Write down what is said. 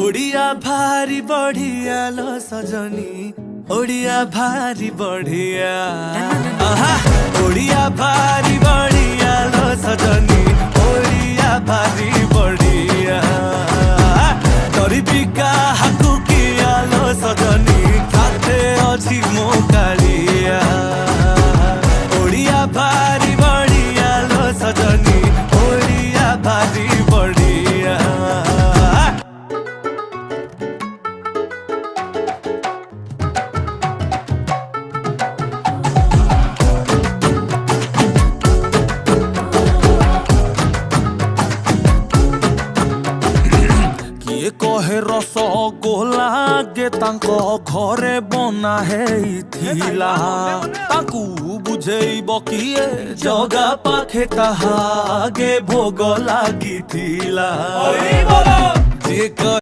ओडिया भारी बढ़िया लो सजनी, ओडिया भारी बढ़िया। ओडिया भारी बढ़िया लो सजनी, ओडिया भारी बढ़िया। गरीबी का हाकु किया लो सजनी, खाते अच्छी मोकालिया। ओडिया भारी बढ़िया लो सजनी, ओडिया भारी बढ़िया। किए कहे रसगोला गे तांको घरे बना हेइथिला, तांकु बुझेइब किए जगा पाखे ताहा गे भोग लागिथिला।